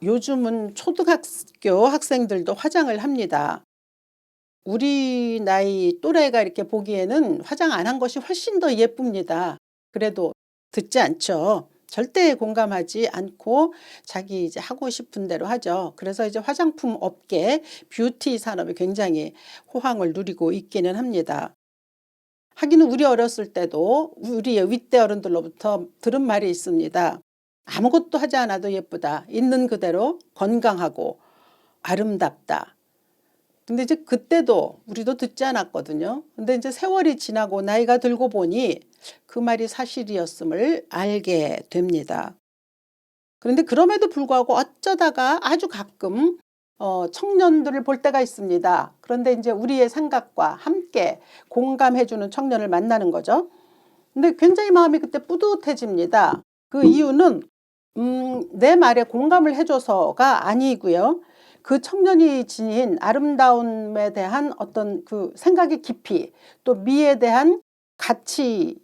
요즘은 초등학교 학생들도 화장을 합니다. 우리 나이 또래가 이렇게 보기에는 화장 안 한 것이 훨씬 더 예쁩니다. 그래도 듣지 않죠. 절대 공감하지 않고 자기 이제 하고 싶은 대로 하죠. 그래서 이제 화장품 업계, 뷰티 산업이 굉장히 호황을 누리고 있기는 합니다. 하기는 우리 어렸을 때도 우리의 윗대 어른들로부터 들은 말이 있습니다. 아무것도 하지 않아도 예쁘다. 있는 그대로 건강하고 아름답다. 근데 이제 그때도 우리도 듣지 않았거든요. 근데 이제 세월이 지나고 나이가 들고 보니 그 말이 사실이었음을 알게 됩니다. 그런데 그럼에도 불구하고 어쩌다가 아주 가끔 청년들을 볼 때가 있습니다. 그런데 이제 우리의 생각과 함께 공감해주는 청년을 만나는 거죠. 근데 굉장히 마음이 그때 뿌듯해집니다. 그 이유는 내 말에 공감을 해줘서가 아니고요. 그 청년이 지닌 아름다움에 대한 어떤 그 생각의 깊이, 또 미에 대한 가치에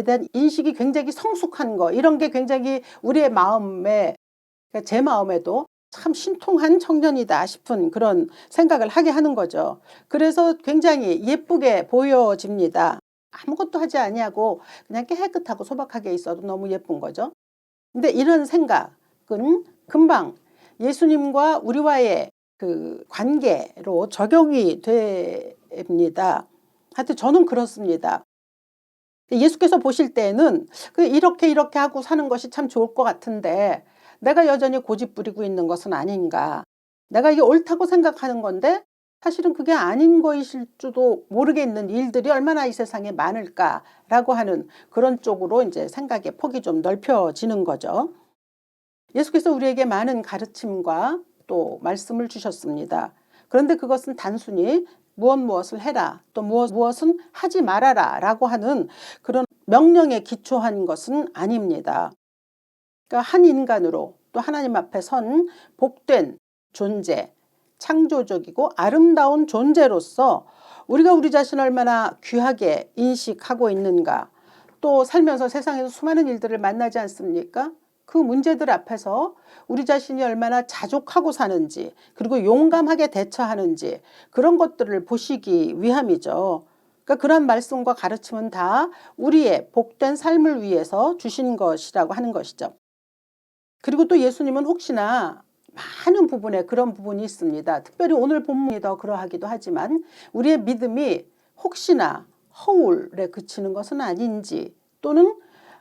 대한 인식이 굉장히 성숙한 거, 이런 게 굉장히 우리의 마음에, 그러니까 제 마음에도 참 신통한 청년이다 싶은 그런 생각을 하게 하는 거죠. 그래서 굉장히 예쁘게 보여집니다. 아무것도 하지 아니하고 그냥 깨끗하고 소박하게 있어도 너무 예쁜 거죠. 근데 이런 생각은 금방 예수님과 우리와의 그 관계로 적용이 됩니다. 하여튼 저는 그렇습니다. 예수께서 보실 때에는 이렇게 하고 사는 것이 참 좋을 것 같은데 내가 여전히 고집 부리고 있는 것은 아닌가. 내가 이게 옳다고 생각하는 건데 사실은 그게 아닌 것일 줄도 모르겠는 일들이 얼마나 이 세상에 많을까라고 하는 그런 쪽으로 이제 생각의 폭이 좀 넓혀지는 거죠. 예수께서 우리에게 많은 가르침과 또 말씀을 주셨습니다. 그런데 그것은 단순히 무엇을 해라, 또 무엇은 하지 말아라 라고 하는 그런 명령에 기초한 것은 아닙니다. 그러니까 한 인간으로 또 하나님 앞에 선 복된 존재, 창조적이고 아름다운 존재로서 우리가 우리 자신을 얼마나 귀하게 인식하고 있는가, 또 살면서 세상에서 수많은 일들을 만나지 않습니까? 그 문제들 앞에서 우리 자신이 얼마나 자족하고 사는지, 그리고 용감하게 대처하는지, 그런 것들을 보시기 위함이죠. 그러니까 그런 말씀과 가르침은 다 우리의 복된 삶을 위해서 주신 것이라고 하는 것이죠. 그리고 또 예수님은 혹시나 많은 부분에 그런 부분이 있습니다. 특별히 오늘 본문이 더 그러하기도 하지만 우리의 믿음이 혹시나 허울에 그치는 것은 아닌지, 또는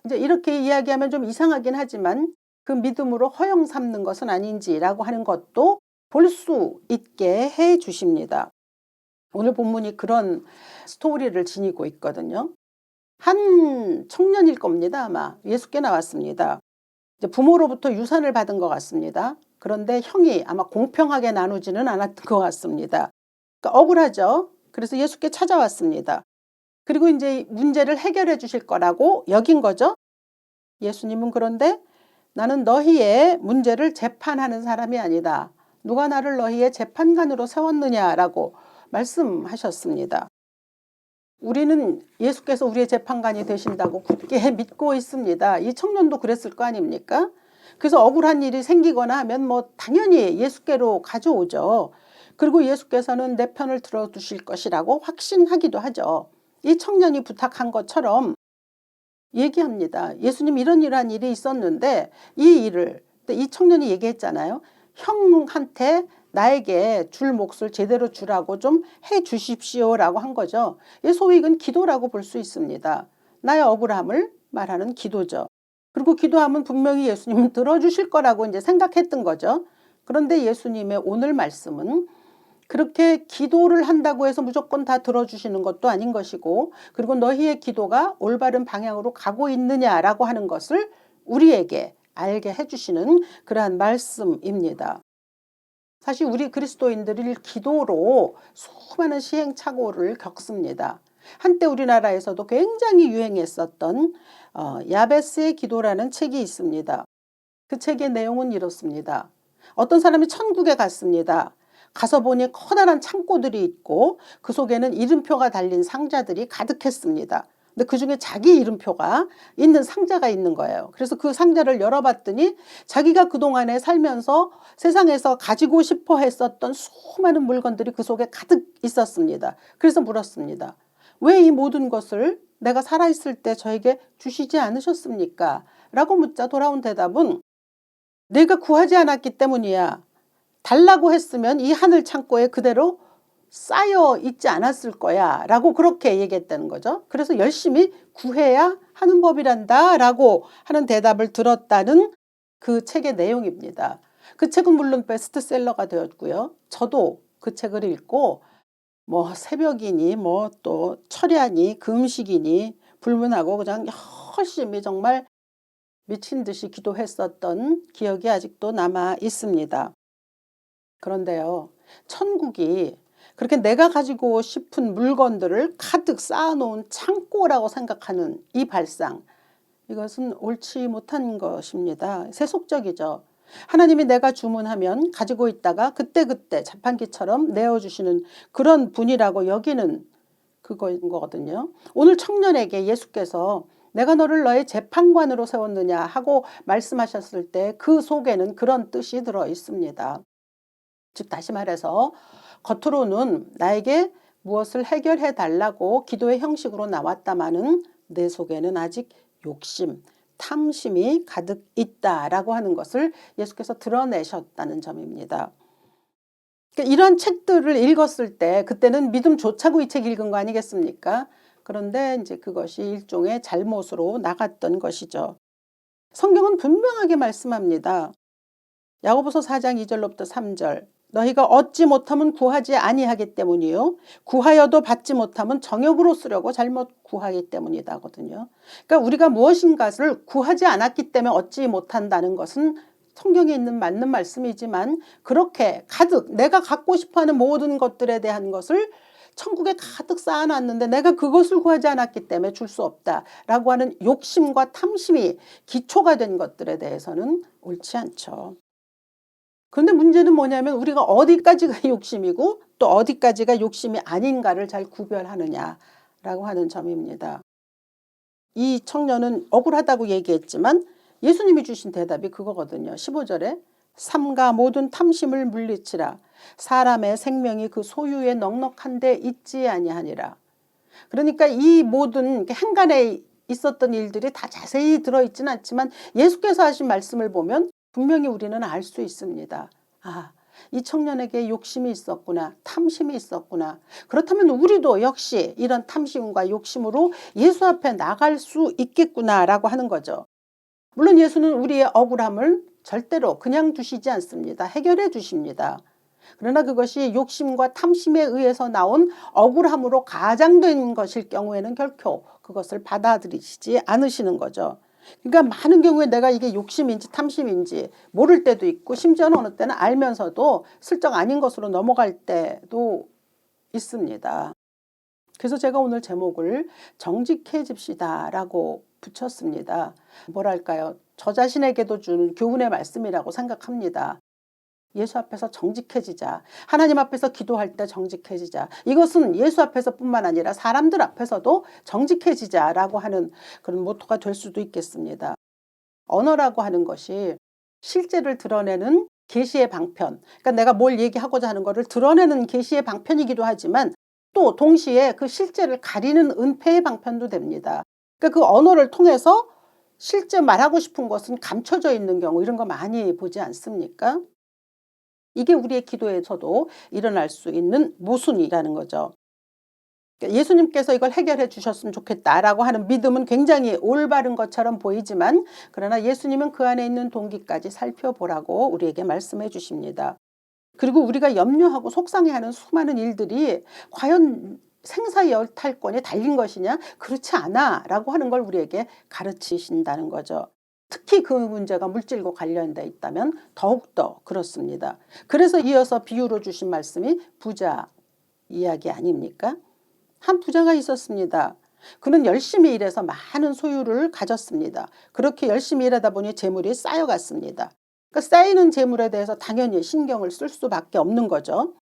이제 이렇게 이야기하면 좀 이상하긴 하지만 그 믿음으로 허영 삼는 것은 아닌지라고 하는 것도 볼 수 있게 해 주십니다. 오늘 본문이 그런 스토리를 지니고 있거든요. 한 청년일 겁니다. 아마 예수께 나왔습니다. 이제 부모로부터 유산을 받은 것 같습니다. 그런데 형이 아마 공평하게 나누지는 않았던 것 같습니다. 그러니까 억울하죠. 그래서 예수께 찾아왔습니다. 그리고 이제 문제를 해결해 주실 거라고 여긴 거죠. 예수님은 그런데 나는 너희의 문제를 재판하는 사람이 아니다. 누가 나를 너희의 재판관으로 세웠느냐라고 말씀하셨습니다. 우리는 예수께서 우리의 재판관이 되신다고 굳게 믿고 있습니다. 이 청년도 그랬을 거 아닙니까? 그래서 억울한 일이 생기거나 하면 뭐 당연히 예수께로 가져오죠. 그리고 예수께서는 내 편을 들어주실 것이라고 확신하기도 하죠. 이 청년이 부탁한 것처럼 얘기합니다. 예수님, 이러한 일이 있었는데 이 일을, 이 청년이 얘기했잖아요. 형한테 나에게 줄 몫을 제대로 주라고 좀 해 주십시오라고 한 거죠. 소위 이건 기도라고 볼 수 있습니다. 나의 억울함을 말하는 기도죠. 그리고 기도하면 분명히 예수님은 들어주실 거라고 이제 생각했던 거죠. 그런데 예수님의 오늘 말씀은 그렇게 기도를 한다고 해서 무조건 다 들어주시는 것도 아닌 것이고, 그리고 너희의 기도가 올바른 방향으로 가고 있느냐라고 하는 것을 우리에게 알게 해주시는 그러한 말씀입니다. 사실 우리 그리스도인들이 기도로 수많은 시행착오를 겪습니다. 한때 우리나라에서도 굉장히 유행했었던 야베스의 기도라는 책이 있습니다. 그 책의 내용은 이렇습니다. 어떤 사람이 천국에 갔습니다. 가서 보니 커다란 창고들이 있고 그 속에는 이름표가 달린 상자들이 가득했습니다. 근데 그중에 자기 이름표가 있는 상자가 있는 거예요. 그래서 그 상자를 열어봤더니 자기가 그동안에 살면서 세상에서 가지고 싶어 했었던 수많은 물건들이 그 속에 가득 있었습니다. 그래서 물었습니다. 왜 이 모든 것을 내가 살아있을 때 저에게 주시지 않으셨습니까? 라고 묻자 돌아온 대답은 내가 구하지 않았기 때문이야. 달라고 했으면 이 하늘 창고에 그대로 쌓여 있지 않았을 거야 라고 그렇게 얘기했다는 거죠. 그래서 열심히 구해야 하는 법이란다 라고 하는 대답을 들었다는 그 책의 내용입니다. 그 책은 물론 베스트셀러가 되었고요. 저도 그 책을 읽고 뭐 새벽이니 뭐 또 철야니 금식이니 불문하고 그냥 열심히 정말 미친 듯이 기도했었던 기억이 아직도 남아 있습니다. 그런데요, 천국이 그렇게 내가 가지고 싶은 물건들을 가득 쌓아놓은 창고라고 생각하는 이 발상, 이것은 옳지 못한 것입니다. 세속적이죠. 하나님이 내가 주문하면 가지고 있다가 그때그때 자판기처럼 내어주시는 그런 분이라고 여기는 그거인 거거든요. 오늘 청년에게 예수께서 내가 너를 너의 재판관으로 세웠느냐 하고 말씀하셨을 때 그 속에는 그런 뜻이 들어 있습니다. 즉 다시 말해서 겉으로는 나에게 무엇을 해결해 달라고 기도의 형식으로 나왔다마는 내 속에는 아직 욕심, 탐심이 가득 있다라고 하는 것을 예수께서 드러내셨다는 점입니다. 그러니까 이런 책들을 읽었을 때 그때는 믿음 좋자고 이 책 읽은 거 아니겠습니까? 그런데 이제 그것이 일종의 잘못으로 나갔던 것이죠. 성경은 분명하게 말씀합니다. 야고보서 4장 2절로부터 3절 너희가 얻지 못하면 구하지 아니하기 때문이요 구하여도 받지 못하면 정욕으로 쓰려고 잘못 구하기 때문이다 하거든요. 그러니까 우리가 무엇인가를 구하지 않았기 때문에 얻지 못한다는 것은 성경에 있는 맞는 말씀이지만 그렇게 가득 내가 갖고 싶어하는 모든 것들에 대한 것을 천국에 가득 쌓아놨는데 내가 그것을 구하지 않았기 때문에 줄 수 없다라고 하는 욕심과 탐심이 기초가 된 것들에 대해서는 옳지 않죠. 그런데 문제는 뭐냐면 우리가 어디까지가 욕심이고 또 어디까지가 욕심이 아닌가를 잘 구별하느냐라고 하는 점입니다. 이 청년은 억울하다고 얘기했지만 예수님이 주신 대답이 그거거든요. 15절에 삼가 모든 탐심을 물리치라. 사람의 생명이 그 소유에 넉넉한 데 있지 아니하니라. 그러니까 이 모든 행간에 있었던 일들이 다 자세히 들어있지는 않지만 예수께서 하신 말씀을 보면 분명히 우리는 알 수 있습니다. 아, 이 청년에게 욕심이 있었구나. 탐심이 있었구나. 그렇다면 우리도 역시 이런 탐심과 욕심으로 예수 앞에 나갈 수 있겠구나라고 하는 거죠. 물론 예수는 우리의 억울함을 절대로 그냥 두시지 않습니다. 해결해 주십니다. 그러나 그것이 욕심과 탐심에 의해서 나온 억울함으로 가장된 것일 경우에는 결코 그것을 받아들이시지 않으시는 거죠. 그러니까 많은 경우에 내가 이게 욕심인지 탐심인지 모를 때도 있고 심지어는 어느 때는 알면서도 슬쩍 아닌 것으로 넘어갈 때도 있습니다. 그래서 제가 오늘 제목을 정직해집시다 라고 붙였습니다. 뭐랄까요? 저 자신에게도 준 교훈의 말씀이라고 생각합니다. 예수 앞에서 정직해지자. 하나님 앞에서 기도할 때 정직해지자. 이것은 예수 앞에서 뿐만 아니라 사람들 앞에서도 정직해지자라고 하는 그런 모토가 될 수도 있겠습니다. 언어라고 하는 것이 실제를 드러내는 계시의 방편. 그러니까 내가 뭘 얘기하고자 하는 것을 드러내는 계시의 방편이기도 하지만 또 동시에 그 실제를 가리는 은폐의 방편도 됩니다. 그러니까 그 언어를 통해서 실제 말하고 싶은 것은 감춰져 있는 경우 이런 거 많이 보지 않습니까? 이게 우리의 기도에서도 일어날 수 있는 모순이라는 거죠. 그러니까 예수님께서 이걸 해결해 주셨으면 좋겠다라고 하는 믿음은 굉장히 올바른 것처럼 보이지만 그러나 예수님은 그 안에 있는 동기까지 살펴보라고 우리에게 말씀해 주십니다. 그리고 우리가 염려하고 속상해하는 수많은 일들이 과연 생사여탈권에 달린 것이냐? 그렇지 않아 라고 하는 걸 우리에게 가르치신다는 거죠. 특히 그 문제가 물질과 관련되어 있다면 더욱더 그렇습니다. 그래서 이어서 비유로 주신 말씀이 부자 이야기 아닙니까? 한 부자가 있었습니다. 그는 열심히 일해서 많은 소유를 가졌습니다. 그렇게 열심히 일하다 보니 재물이 쌓여갔습니다. 그러니까 쌓이는 재물에 대해서 당연히 신경을 쓸 수밖에 없는 거죠.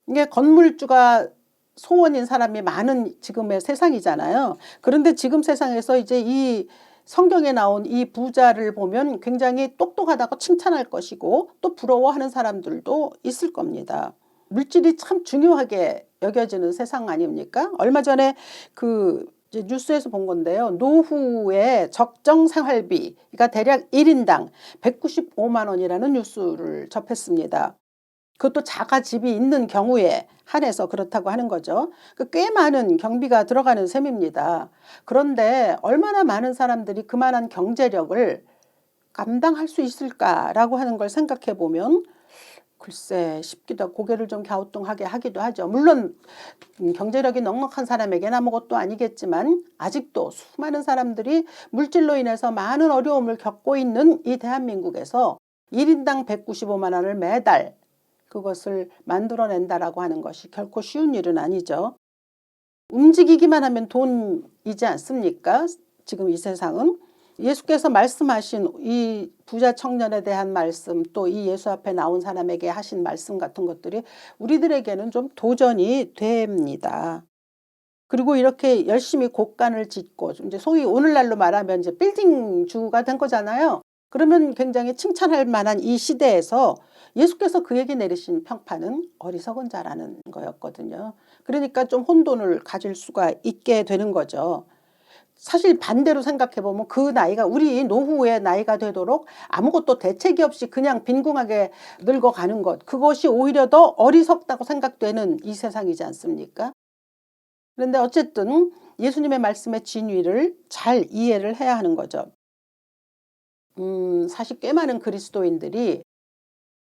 이게 건물주가 소원인 사람이 많은 지금의 세상이잖아요. 그런데 지금 세상에서 이제 이 성경에 나온 이 부자를 보면 굉장히 똑똑하다고 칭찬할 것이고 또 부러워하는 사람들도 있을 겁니다. 물질이 참 중요하게 여겨지는 세상 아닙니까? 얼마 전에 그 이제 뉴스에서 본 건데요. 노후의 적정 생활비가 대략 1인당 195만 원이라는 뉴스를 접했습니다. 그것도 자가 집이 있는 경우에 한해서 그렇다고 하는 거죠. 꽤 많은 경비가 들어가는 셈입니다. 그런데 얼마나 많은 사람들이 그만한 경제력을 감당할 수 있을까라고 하는 걸 생각해 보면 글쎄 싶기도 하고 고개를 좀 갸우뚱하게 하기도 하죠. 물론 경제력이 넉넉한 사람에게는 아무것도 아니겠지만 아직도 수많은 사람들이 물질로 인해서 많은 어려움을 겪고 있는 이 대한민국에서 1인당 195만 원을 매달 그것을 만들어낸다라고 하는 것이 결코 쉬운 일은 아니죠. 움직이기만 하면 돈이지 않습니까? 지금 이 세상은. 예수께서 말씀하신 이 부자 청년에 대한 말씀 또 이 예수 앞에 나온 사람에게 하신 말씀 같은 것들이 우리들에게는 좀 도전이 됩니다. 그리고 이렇게 열심히 곳간을 짓고 이제 소위 오늘날로 말하면 이제 빌딩주가 된 거잖아요. 그러면 굉장히 칭찬할 만한 이 시대에서 예수께서 그에게 내리신 평판은 어리석은 자라는 거였거든요. 그러니까 좀 혼돈을 가질 수가 있게 되는 거죠. 사실 반대로 생각해 보면 그 나이가 우리 노후의 나이가 되도록 아무것도 대책이 없이 그냥 빈궁하게 늙어가는 것 그것이 오히려 더 어리석다고 생각되는 이 세상이지 않습니까? 그런데 어쨌든 예수님의 말씀의 진위를 잘 이해를 해야 하는 거죠. 사실 꽤 많은 그리스도인들이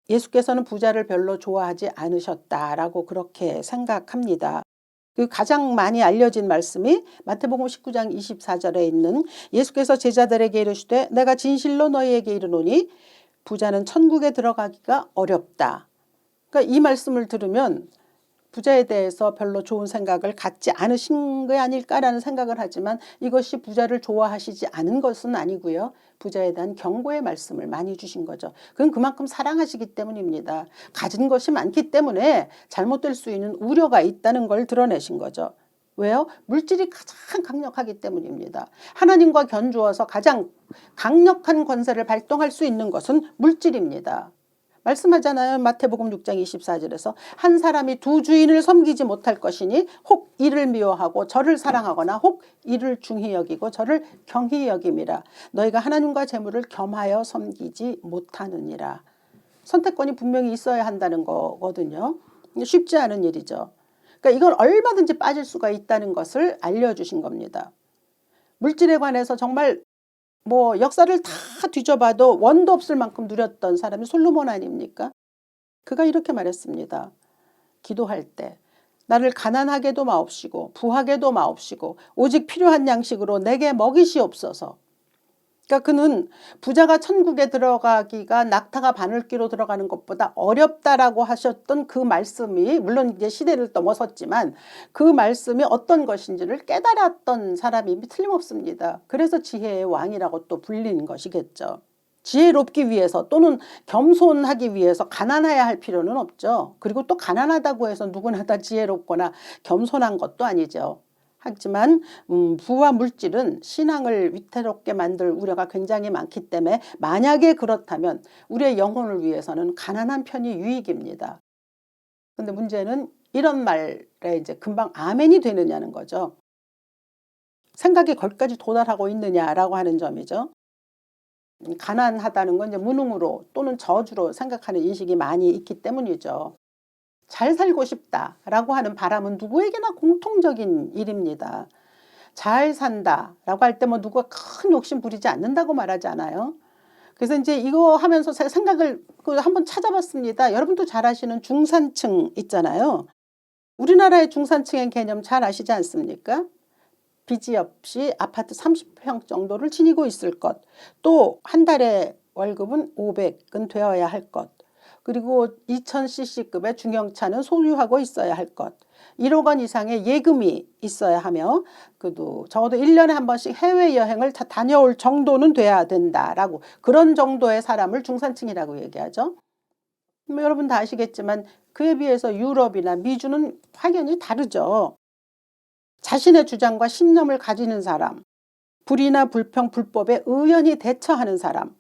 예수께서는 부자를 별로 좋아하지 않으셨다라고 그렇게 생각합니다. 그 가장 많이 알려진 말씀이 마태복음 19장 24절에 있는 예수께서 제자들에게 이르시되 내가 진실로 너희에게 이르노니 부자는 천국에 들어가기가 어렵다. 그러니까 이 말씀을 들으면 부자에 대해서 별로 좋은 생각을 갖지 않으신 게 아닐까라는 생각을 하지만 이것이 부자를 좋아하시지 않은 것은 아니고요. 부자에 대한 경고의 말씀을 많이 주신 거죠. 그건 그만큼 사랑하시기 때문입니다. 가진 것이 많기 때문에 잘못될 수 있는 우려가 있다는 걸 드러내신 거죠. 왜요? 물질이 가장 강력하기 때문입니다. 하나님과 견주어서 가장 강력한 권세를 발동할 수 있는 것은 물질입니다. 말씀하잖아요. 마태복음 6장 24절에서 한 사람이 두 주인을 섬기지 못할 것이니 혹 이를 미워하고 저를 사랑하거나 혹 이를 중히 여기고 저를 경히 여김이라. 너희가 하나님과 재물을 겸하여 섬기지 못하느니라. 선택권이 분명히 있어야 한다는 거거든요. 쉽지 않은 일이죠. 그러니까 이걸 얼마든지 빠질 수가 있다는 것을 알려주신 겁니다. 물질에 관해서 정말 뭐 역사를 다 뒤져봐도 원도 없을 만큼 누렸던 사람이 솔로몬 아닙니까? 그가 이렇게 말했습니다. 기도할 때 나를 가난하게도 마옵시고 부하게도 마옵시고 오직 필요한 양식으로 내게 먹이시옵소서. 그러니까 그는 부자가 천국에 들어가기가 낙타가 바늘귀로 들어가는 것보다 어렵다라고 하셨던 그 말씀이 물론 이제 시대를 넘어섰지만 그 말씀이 어떤 것인지를 깨달았던 사람이 틀림없습니다. 그래서 지혜의 왕이라고 또 불리는 것이겠죠. 지혜롭기 위해서 또는 겸손하기 위해서 가난해야 할 필요는 없죠. 그리고 또 가난하다고 해서 누구나 다 지혜롭거나 겸손한 것도 아니죠. 하지만 부와 물질은 신앙을 위태롭게 만들 우려가 굉장히 많기 때문에 만약에 그렇다면 우리의 영혼을 위해서는 가난한 편이 유익입니다. 그런데 문제는 이런 말에 이제 금방 아멘이 되느냐는 거죠. 생각이 거기까지 도달하고 있느냐라고 하는 점이죠. 가난하다는 건 이제 무능으로 또는 저주로 생각하는 인식이 많이 있기 때문이죠. 잘 살고 싶다라고 하는 바람은 누구에게나 공통적인 일입니다. 잘 산다라고 할 때 뭐 누가 큰 욕심 부리지 않는다고 말하지 않아요. 그래서 이제 이거 하면서 생각을 한번 찾아봤습니다. 여러분도 잘 아시는 중산층 있잖아요. 우리나라의 중산층의 개념 잘 아시지 않습니까? 빚이 없이 아파트 30평 정도를 지니고 있을 것. 또 한 달에 월급은 500은 되어야 할 것. 그리고 2000cc급의 중형차는 소유하고 있어야 할 것. 1억 원 이상의 예금이 있어야 하며 그래도 적어도 1년에 한 번씩 해외여행을 다 다녀올 정도는 돼야 된다라고 그런 정도의 사람을 중산층이라고 얘기하죠. 뭐 여러분 다 아시겠지만 그에 비해서 유럽이나 미주는 확연히 다르죠. 자신의 주장과 신념을 가지는 사람, 불의나 불평, 불법에 의연히 대처하는 사람,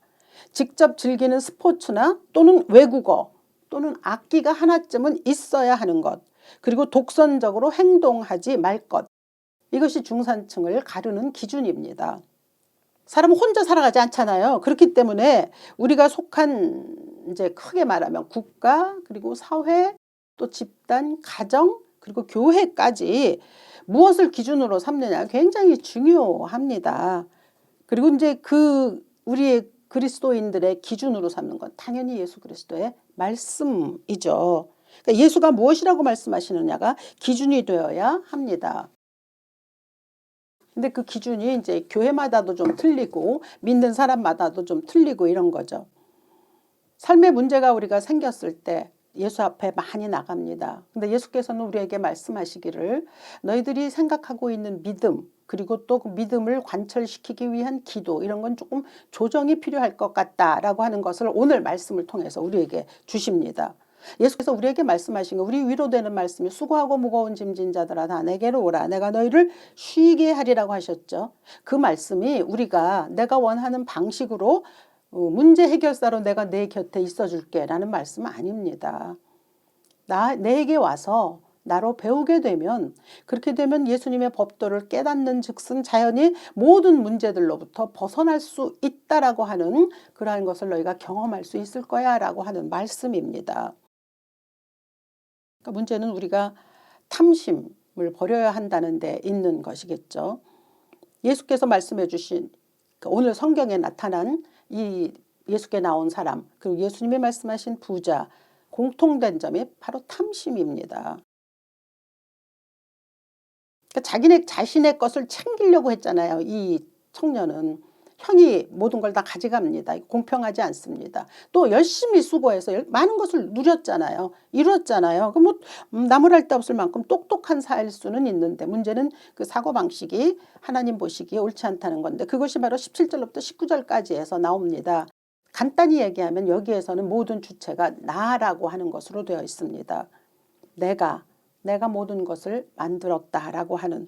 직접 즐기는 스포츠나 또는 외국어 또는 악기가 하나쯤은 있어야 하는 것, 그리고 독선적으로 행동하지 말 것. 이것이 중산층을 가르는 기준입니다. 사람은 혼자 살아가지 않잖아요. 그렇기 때문에 우리가 속한 이제 크게 말하면 국가, 그리고 사회, 또 집단, 가정, 그리고 교회까지 무엇을 기준으로 삼느냐 굉장히 중요합니다. 그리고 이제 그 우리의 그리스도인들의 기준으로 삼는 건 당연히 예수 그리스도의 말씀이죠. 그러니까 예수가 무엇이라고 말씀하시느냐가 기준이 되어야 합니다. 근데 그 기준이 이제 교회마다도 좀 틀리고 믿는 사람마다도 좀 틀리고 이런 거죠. 삶의 문제가 우리가 생겼을 때 예수 앞에 많이 나갑니다. 근데 예수께서는 우리에게 말씀하시기를 너희들이 생각하고 있는 믿음, 그리고 또 그 믿음을 관철시키기 위한 기도, 이런 건 조금 조정이 필요할 것 같다라고 하는 것을 오늘 말씀을 통해서 우리에게 주십니다. 예수께서 우리에게 말씀하신 거, 우리 위로되는 말씀이 수고하고 무거운 짐진 자들아 다 내게로 오라 내가 너희를 쉬게 하리라고 하셨죠. 그 말씀이 우리가 내가 원하는 방식으로 문제 해결사로 내가 내 곁에 있어 줄게 라는 말씀은 아닙니다. 내게 와서 나로 배우게 되면, 그렇게 되면 예수님의 법도를 깨닫는 즉슨 자연히 모든 문제들로부터 벗어날 수 있다라고 하는 그러한 것을 너희가 경험할 수 있을 거야 라고 하는 말씀입니다. 그러니까 문제는 우리가 탐심을 버려야 한다는 데 있는 것이겠죠. 예수께서 말씀해 주신 오늘 성경에 나타난 이 예수께 나온 사람, 그리고 예수님이 말씀하신 부자, 공통된 점이 바로 탐심입니다. 그러니까 자신의 것을 챙기려고 했잖아요. 이 청년은 형이 모든 걸 다 가져갑니다. 공평하지 않습니다. 또 열심히 수고해서 많은 것을 누렸잖아요. 이뤘잖아요. 그럼 뭐 나무랄 데 없을 만큼 똑똑한 사일 수는 있는데, 문제는 그 사고방식이 하나님 보시기에 옳지 않다는 건데, 그것이 바로 17절부터 19절까지 해서 나옵니다. 간단히 얘기하면 여기에서는 모든 주체가 나라고 하는 것으로 되어 있습니다. 내가 모든 것을 만들었다라고 하는,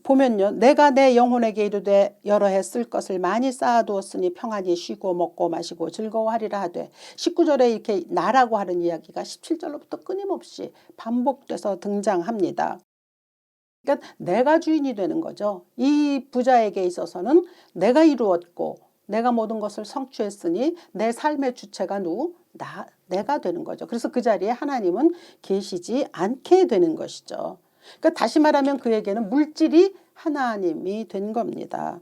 보면요. 내가 내 영혼에게 이르되 여러 해 쓸 것을 많이 쌓아두었으니 평안히 쉬고 먹고 마시고 즐거워하리라 하되, 19절에 이렇게 나라고 하는 이야기가 17절로부터 끊임없이 반복돼서 등장합니다. 그러니까 내가 주인이 되는 거죠. 이 부자에게 있어서는 내가 이루었고 내가 모든 것을 성취했으니 내 삶의 주체가 내가 되는 거죠. 그래서 그 자리에 하나님은 계시지 않게 되는 것이죠. 그러니까 다시 말하면 그에게는 물질이 하나님이 된 겁니다.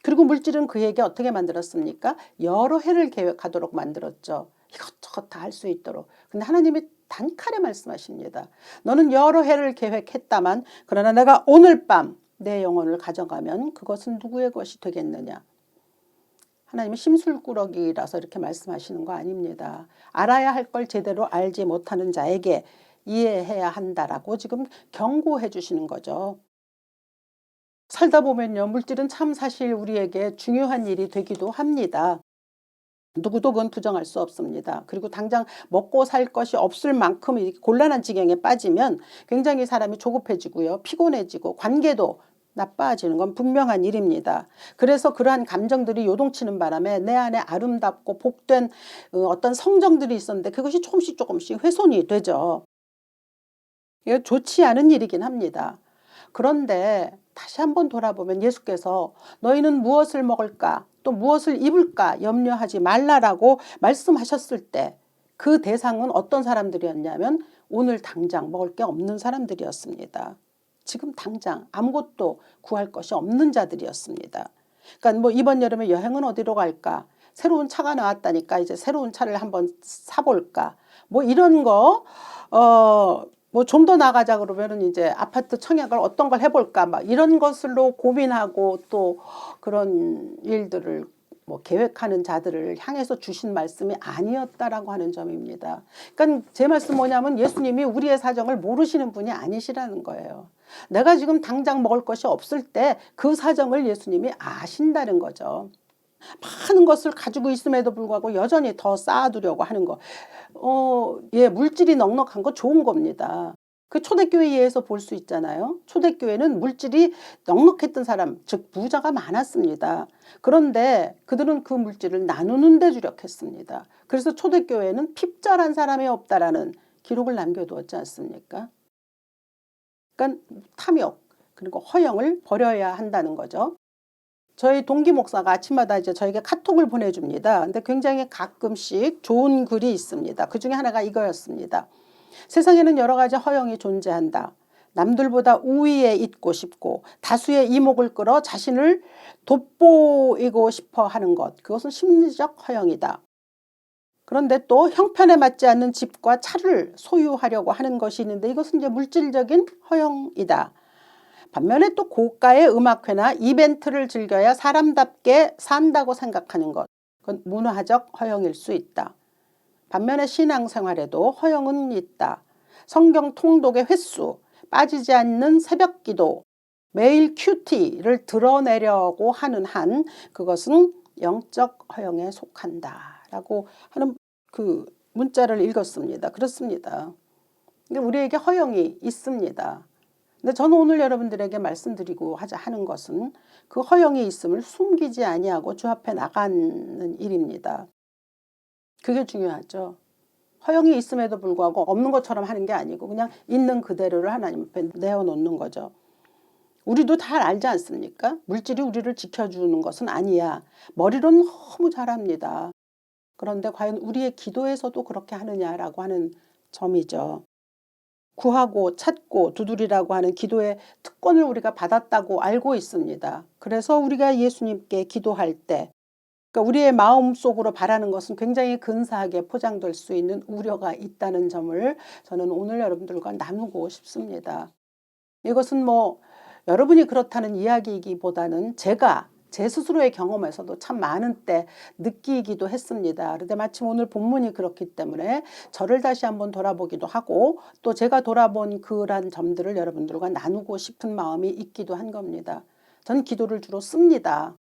그리고 물질은 그에게 어떻게 만들었습니까? 여러 해를 계획하도록 만들었죠. 이것저것 다 할 수 있도록. 근데 하나님이 단칼에 말씀하십니다. 너는 여러 해를 계획했다만, 그러나 내가 오늘 밤 내 영혼을 가져가면 그것은 누구의 것이 되겠느냐. 하나님은 심술꾸러기라서 이렇게 말씀하시는 거 아닙니다. 알아야 할 걸 제대로 알지 못하는 자에게 이해해야 한다라고 지금 경고해 주시는 거죠. 살다 보면요, 물질은 참 사실 우리에게 중요한 일이 되기도 합니다. 누구도 그건 부정할 수 없습니다. 그리고 당장 먹고 살 것이 없을 만큼 곤란한 지경에 빠지면 굉장히 사람이 조급해지고요, 피곤해지고 관계도 나빠지는 건 분명한 일입니다. 그래서 그러한 감정들이 요동치는 바람에 내 안에 아름답고 복된 어떤 성정들이 있었는데 그것이 조금씩 훼손이 되죠. 이거 좋지 않은 일이긴 합니다. 그런데 다시 한번 돌아보면 예수께서 너희는 무엇을 먹을까 또 무엇을 입을까 염려하지 말라라고 말씀하셨을 때 그 대상은 어떤 사람들이었냐면 오늘 당장 먹을 게 없는 사람들이었습니다. 지금 당장 아무것도 구할 것이 없는 자들이었습니다. 그러니까 뭐 이번 여름에 여행은 어디로 갈까? 새로운 차가 나왔다니까 이제 새로운 차를 한번 사볼까? 뭐 이런 거 뭐 좀 더 나가자 그러면은 이제 아파트 청약을 어떤 걸 해볼까 막 이런 것으로 고민하고 또 그런 일들을 뭐 계획하는 자들을 향해서 주신 말씀이 아니었다라고 하는 점입니다. 그러니까 제 말씀 뭐냐면 예수님이 우리의 사정을 모르시는 분이 아니시라는 거예요. 내가 지금 당장 먹을 것이 없을 때 그 사정을 예수님이 아신다는 거죠. 많은 것을 가지고 있음에도 불구하고 여전히 더 쌓아두려고 하는 거. 예, 물질이 넉넉한 거 좋은 겁니다. 그 초대교회 예에서 볼 수 있잖아요. 초대교회는 물질이 넉넉했던 사람, 즉 부자가 많았습니다. 그런데 그들은 그 물질을 나누는 데 주력했습니다. 그래서 초대교회는 핍절한 사람이 없다라는 기록을 남겨두었지 않습니까? 그러니까 탐욕 그리고 허영을 버려야 한다는 거죠. 저희 동기 목사가 아침마다 이제 저에게 카톡을 보내줍니다. 근데 굉장히 가끔씩 좋은 글이 있습니다. 그 중에 하나가 이거였습니다. 세상에는 여러 가지 허영이 존재한다. 남들보다 우위에 있고 싶고 다수의 이목을 끌어 자신을 돋보이고 싶어 하는 것. 그것은 심리적 허영이다. 그런데 또 형편에 맞지 않는 집과 차를 소유하려고 하는 것이 있는데 이것은 이제 물질적인 허영이다. 반면에 또 고가의 음악회나 이벤트를 즐겨야 사람답게 산다고 생각하는 것. 그건 문화적 허영일 수 있다. 반면에 신앙생활에도 허영은 있다. 성경 통독의 횟수, 빠지지 않는 새벽기도, 매일 큐티를 드러내려고 하는 한 그것은 영적 허영에 속한다라고 하는 그 문자를 읽었습니다. 그렇습니다. 근데 우리에게 허영이 있습니다. 근데 저는 오늘 여러분들에게 말씀드리고 하는 것은 그 허영이 있음을 숨기지 아니하고 주 앞에 나가는 일입니다. 그게 중요하죠. 허영이 있음에도 불구하고 없는 것처럼 하는 게 아니고 그냥 있는 그대로를 하나님 앞에 내어놓는 거죠. 우리도 잘 알지 않습니까? 물질이 우리를 지켜주는 것은 아니야. 머리로는 너무 잘합니다. 그런데 과연 우리의 기도에서도 그렇게 하느냐라고 하는 점이죠. 구하고 찾고 두드리라고 하는 기도의 특권을 우리가 받았다고 알고 있습니다. 그래서 우리가 예수님께 기도할 때 그러니까 우리의 마음속으로 바라는 것은 굉장히 근사하게 포장될 수 있는 우려가 있다는 점을 저는 오늘 여러분들과 나누고 싶습니다. 이것은 뭐 여러분이 그렇다는 이야기이기보다는 제가 제 스스로의 경험에서도 참 많은 때 느끼기도 했습니다. 그런데 마침 오늘 본문이 그렇기 때문에 저를 다시 한번 돌아보기도 하고 또 제가 돌아본 그러한 점들을 여러분들과 나누고 싶은 마음이 있기도 한 겁니다. 전 기도를 주로 씁니다.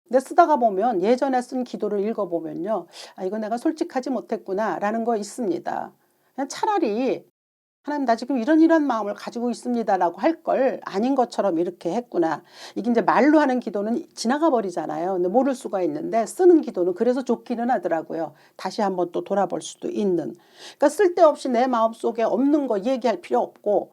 근데 쓰다가 보면 예전에 쓴 기도를 읽어보면요. 아, 이거 내가 솔직하지 못했구나 라는 거 있습니다. 그냥 차라리 하나님 나 지금 이런 마음을 가지고 있습니다라고 할 걸 아닌 것처럼 이렇게 했구나. 이게 이제 말로 하는 기도는 지나가 버리잖아요. 근데 모를 수가 있는데 쓰는 기도는 그래서 좋기는 하더라고요. 다시 한번 또 돌아볼 수도 있는. 그러니까 쓸데없이 내 마음속에 없는 거 얘기할 필요 없고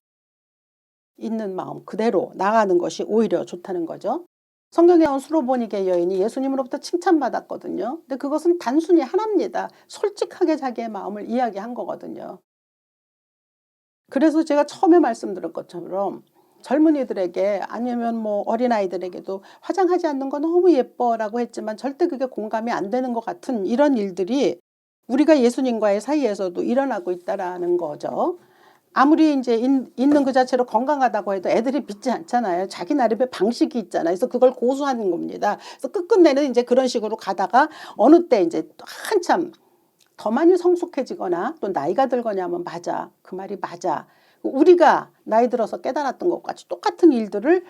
있는 마음 그대로 나가는 것이 오히려 좋다는 거죠. 성경에 나온 수로보니게 여인이 예수님으로부터 칭찬받았거든요. 근데 그것은 단순히 하나입니다. 솔직하게 자기의 마음을 이야기한 거거든요. 그래서 제가 처음에 말씀드린 것처럼 젊은이들에게 아니면 뭐 어린아이들에게도 화장하지 않는 거 너무 예뻐라고 했지만 절대 그게 공감이 안 되는 것 같은 이런 일들이 우리가 예수님과의 사이에서도 일어나고 있다라는 거죠. 아무리 이제 있는 그 자체로 건강하다고 해도 애들이 믿지 않잖아요. 자기 나름의 방식이 있잖아요. 그래서 그걸 고수하는 겁니다. 그래서 끝끝내는 이제 그런 식으로 가다가 어느 때 이제 한참 더 많이 성숙해지거나 또 나이가 들거나 하면 맞아. 그 말이 맞아. 우리가 나이 들어서 깨달았던 것 같이 똑같은 일들을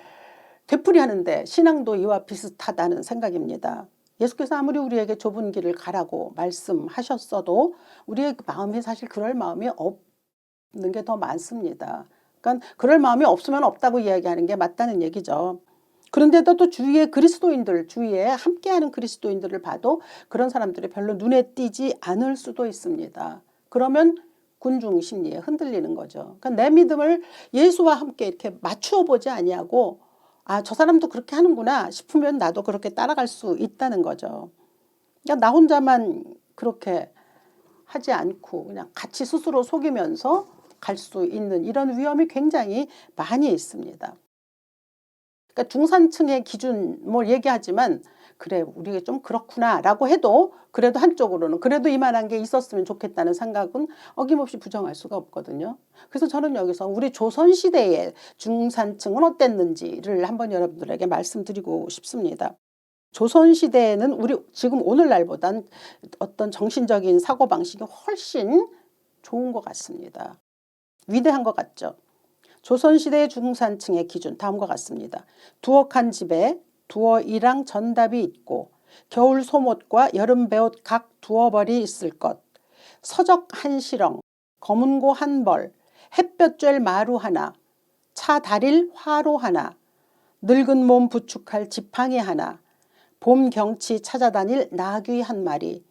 되풀이하는데 신앙도 이와 비슷하다는 생각입니다. 예수께서 아무리 우리에게 좁은 길을 가라고 말씀하셨어도 우리의 마음이 사실 그럴 마음이 없는 게 더 많습니다. 그러니까 그럴 마음이 없으면 없다고 이야기하는 게 맞다는 얘기죠. 그런데도 또 주위의 그리스도인들, 주위에 함께하는 그리스도인들을 봐도 그런 사람들이 별로 눈에 띄지 않을 수도 있습니다. 그러면 군중 심리에 흔들리는 거죠. 그러니까 내 믿음을 예수와 함께 이렇게 맞추어 보지 아니하고 아, 저 사람도 그렇게 하는구나 싶으면 나도 그렇게 따라갈 수 있다는 거죠. 그러니까 나 혼자만 그렇게 하지 않고 그냥 같이 스스로 속이면서 갈 수 있는 이런 위험이 굉장히 많이 있습니다. 그러니까 중산층의 기준 뭐 얘기하지만 그래 우리가 좀 그렇구나라고 해도 그래도 한쪽으로는 그래도 이만한 게 있었으면 좋겠다는 생각은 어김없이 부정할 수가 없거든요. 그래서 저는 여기서 우리 조선시대의 중산층은 어땠는지를 한번 여러분들에게 말씀드리고 싶습니다. 조선시대에는 우리 지금 오늘날보단 어떤 정신적인 사고방식이 훨씬 좋은 것 같습니다. 위대한 것 같죠. 조선시대 중산층의 기준 다음과 같습니다. 두억한 집에 두어 이랑 전답이 있고 겨울 소못과 여름 배옷 각 두어 벌이 있을 것. 서적 한 시렁, 검은고 한 벌, 햇볕 쬐 마루 하나, 차 다릴 화로 하나, 늙은 몸 부축할 지팡이 하나, 봄 경치 찾아다닐 나귀 한 마리,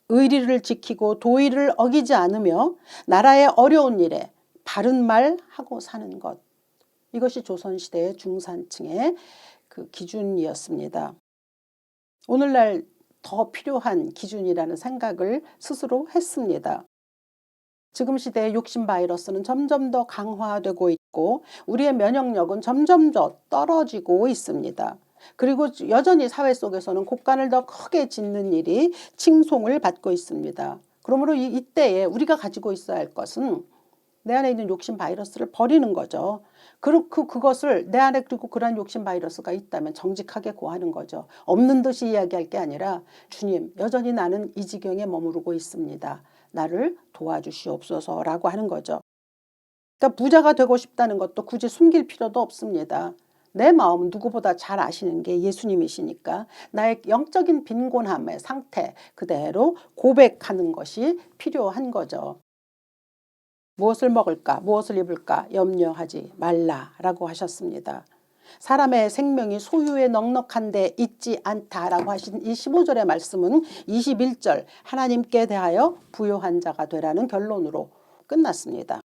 의리를 지키고 도의를 어기지 않으며 나라의 어려운 일에 바른 말 하고 사는 것. 이것이 조선시대의 중산층의 그 기준이었습니다. 오늘날 더 필요한 기준이라는 생각을 스스로 했습니다. 지금 시대의 욕심 바이러스는 점점 더 강화되고 있고 우리의 면역력은 점점 더 떨어지고 있습니다. 그리고 여전히 사회 속에서는 곡간을 더 크게 짓는 일이 칭송을 받고 있습니다. 그러므로 이때에 우리가 가지고 있어야 할 것은 내 안에 있는 욕심 바이러스를 버리는 거죠. 그렇고 그것을 내 안에 그리고 그런 욕심 바이러스가 있다면 정직하게 고하는 거죠. 없는 듯이 이야기할 게 아니라 주님, 여전히 나는 이 지경에 머무르고 있습니다. 나를 도와주시옵소서라고 하는 거죠. 그러니까 부자가 되고 싶다는 것도 굳이 숨길 필요도 없습니다. 내 마음은 누구보다 잘 아시는 게 예수님이시니까 나의 영적인 빈곤함의 상태 그대로 고백하는 것이 필요한 거죠. 무엇을 먹을까 무엇을 입을까 염려하지 말라라고 하셨습니다. 사람의 생명이 소유에 넉넉한데 있지 않다라고 하신 이 15절의 말씀은 21절 하나님께 대하여 부요한 자가 되라는 결론으로 끝났습니다.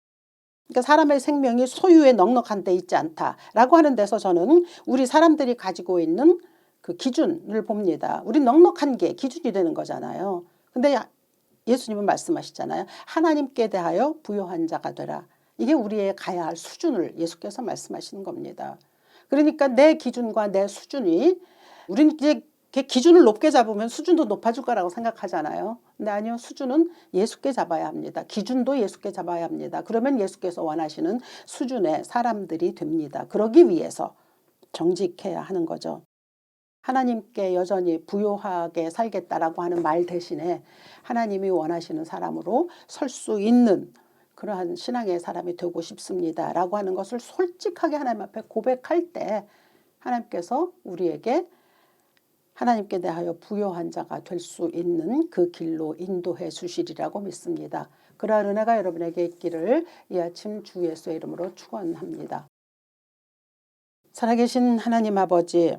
그러니까 사람의 생명이 소유에 넉넉한 데 있지 않다라고 하는 데서 저는 우리 사람들이 가지고 있는 그 기준을 봅니다. 우리 넉넉한 게 기준이 되는 거잖아요. 근데 예수님은 말씀하시잖아요. 하나님께 대하여 부요한 자가 되라. 이게 우리의 가야 할 수준을 예수께서 말씀하시는 겁니다. 그러니까 내 기준과 내 수준이 우리는 이제 기준을 높게 잡으면 수준도 높아질 거라고 생각하잖아요. 근데 아니요. 수준은 예수께 잡아야 합니다. 기준도 예수께 잡아야 합니다. 그러면 예수께서 원하시는 수준의 사람들이 됩니다. 그러기 위해서 정직해야 하는 거죠. 하나님께 여전히 부요하게 살겠다라고 하는 말 대신에 하나님이 원하시는 사람으로 설 수 있는 그러한 신앙의 사람이 되고 싶습니다 라고 하는 것을 솔직하게 하나님 앞에 고백할 때 하나님께서 우리에게 하나님께 대하여 부요한 자가 될 수 있는 그 길로 인도해 주시리라고 믿습니다. 그러한 은혜가 여러분에게 있기를 이 아침 주 예수의 이름으로 축원합니다. 살아계신 하나님 아버지,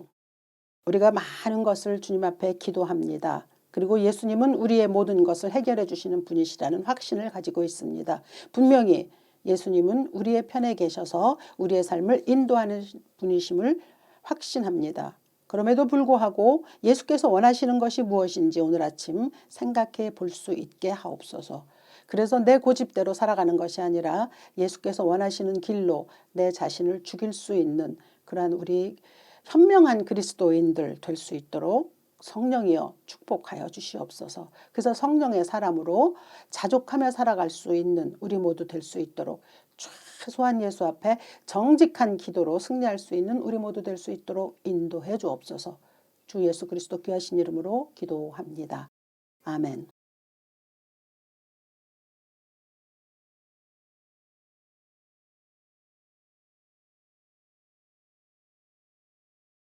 우리가 많은 것을 주님 앞에 기도합니다. 그리고 예수님은 우리의 모든 것을 해결해 주시는 분이시라는 확신을 가지고 있습니다. 분명히 예수님은 우리의 편에 계셔서 우리의 삶을 인도하는 분이심을 확신합니다. 그럼에도 불구하고 예수께서 원하시는 것이 무엇인지 오늘 아침 생각해 볼 수 있게 하옵소서. 그래서 내 고집대로 살아가는 것이 아니라 예수께서 원하시는 길로 내 자신을 죽일 수 있는 그러한 우리 현명한 그리스도인들 될 수 있도록 성령이여 축복하여 주시옵소서. 그래서 성령의 사람으로 자족하며 살아갈 수 있는 우리 모두 될 수 있도록 최소한 예수 앞에 정직한 기도로 승리할 수 있는 우리 모두 될 수 있도록 인도해 주옵소서. 주 예수 그리스도 귀하신 이름으로 기도합니다. 아멘.